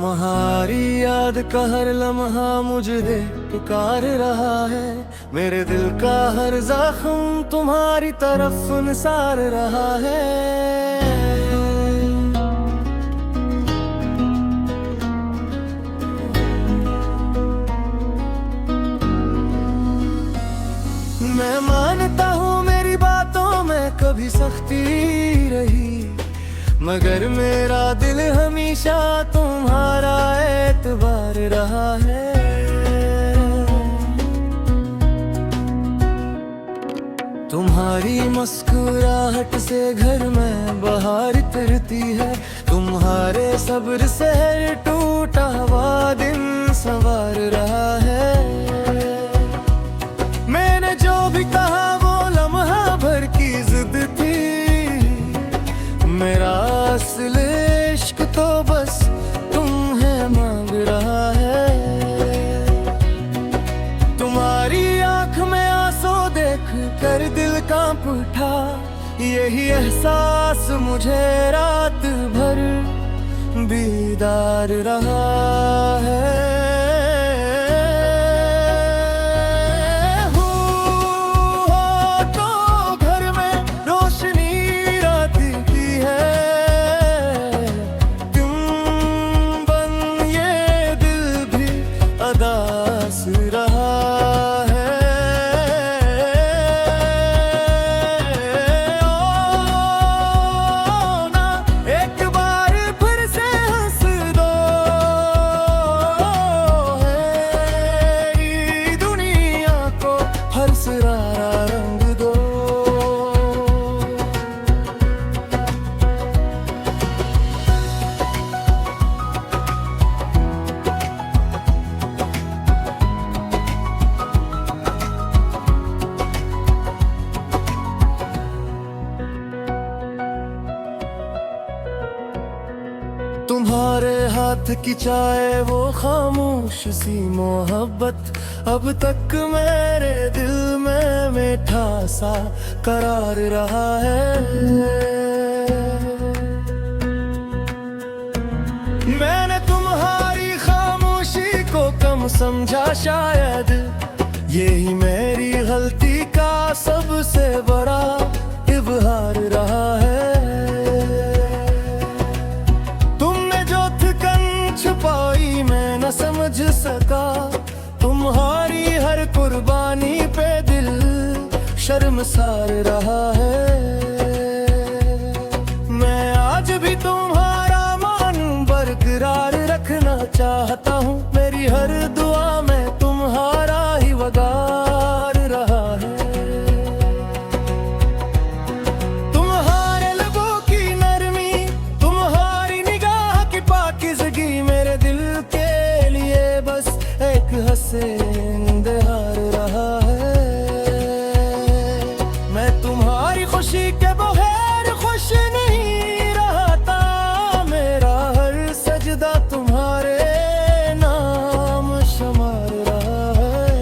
तुम्हारी याद का हर लम्हा मुझे पुकार रहा है। मेरे दिल का हर जख्म तुम्हारी तरफ निसार रहा है। मैं मानता हूँ मेरी बातों में कभी सख्ती रही, मगर मेरा दिल हमेशा तुम्हारा एतबार रहा है। तुम्हारी मुस्कुराहट से घर में बहार उतरती है। तुम्हारे सब्र से हर टूटा हुआ दिन संवार रहा है। मैंने जो भी कहा वो लम्हा भर की जिद थी। मेरा असल इश्क तो बस तुम्हें मांग रहा है। तुम्हारी आंख में आंसू देख कर दिल कांप उठा। यही एहसास मुझे रात भर बीदार रहा है। तुम्हारे हाथ की चाय वो खामोश सी मोहब्बत अब तक मेरे दिल में मीठा सा करार रहा है। मैंने तुम्हारी खामोशी को कम समझा शायद, यही मेरी गलती का सबसे बड़ा इजहार रहा है। छुपाई मैं न समझ सका, तुम्हारी हर कुर्बानी पे दिल शर्मसार रहा है। मैं आज भी तुम्हारा मान बरकरार रखना चाहता हूँ। मेरी हर दुआ में तुम्हारा ही वगार रहा है। तुम्हारे लबों की नरमी, तुम्हारी निगाह की पाकीज़गी मेरे दिल के लिए बस एक हसीन हार रहा है। मैं तुम्हारी खुशी के बगैर खुश नहीं रहता। मेरा हर सजदा तुम्हारे नाम शमार रहा है।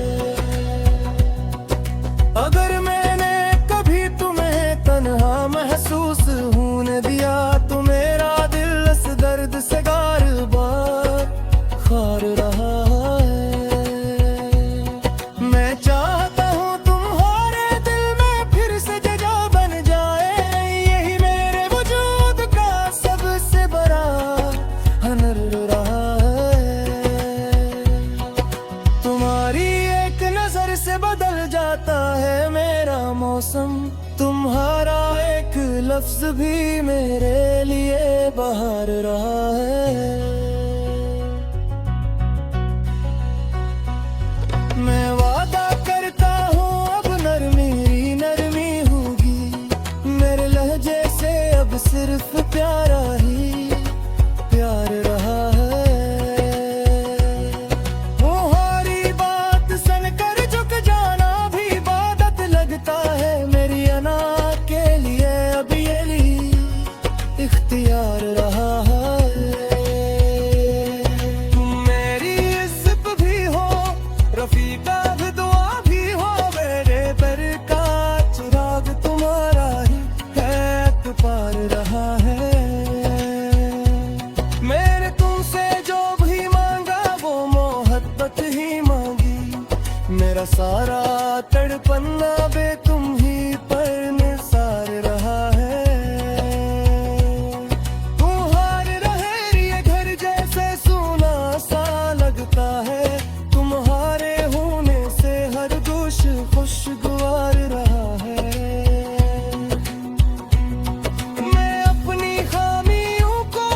अगर मैंने कभी तुम्हें तन्हा महसूस होने दिया तो मेरा दिल इस दर्द से बार-बार खार रहा है। मैं चाहता हूँ तुम्हारे दिल में फिर से जगह बन जाए। यही मेरे वजूद का सबसे बड़ा हुनर रहा है। तुम्हारी एक नजर से बदल जाता है मेरा मौसम। तुम्हारा एक लफ्ज भी मेरे लिए बहार रहा है। मैं वादा करता हूँ अब नरमी नरमी होगी। मेरे लहजे से अब सिर्फ प्यारा ही प्यार रहा है। तुम्हारी बात सुनकर झुक जाना भी इबादत लगता है। मेरी अना के लिए अब ये इख्तियार रहा है। पार रहा है। मेरे तुमसे जो मेरा सारा तड़पन्ना बे तुम ही पर निसार रहा है। तू हार रहे ये घर जैसे सूना सा लगता है, तुम्हारे होने से हर गोश खुशगवार रहा है। मैं अपनी खामियों को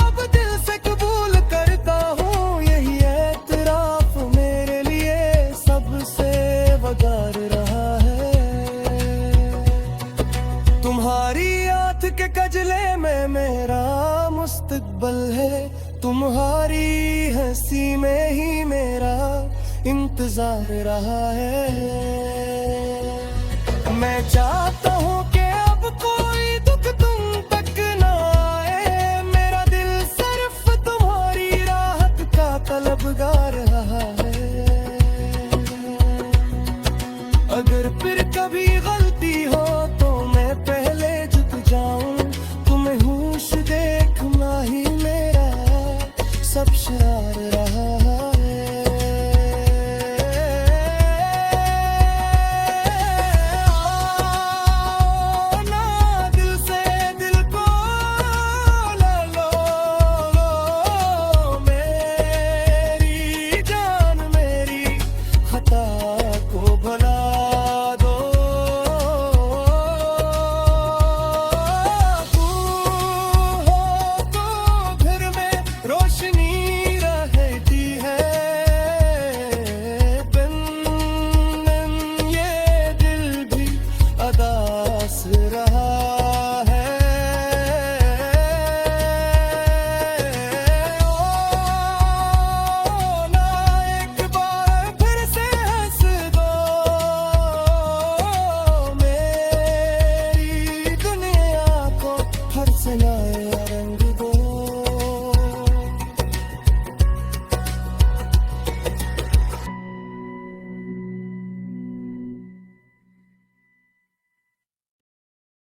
अब दिल से कबूल करता हूँ, यही एतराफ मेरे लिए सबसे वगार रहा है। तुम्हारी आंख के कजले में मेरा मुस्तकबल है, तुम्हारी हंसी में ही मेरा इंतजार रहा है। मैं चाहता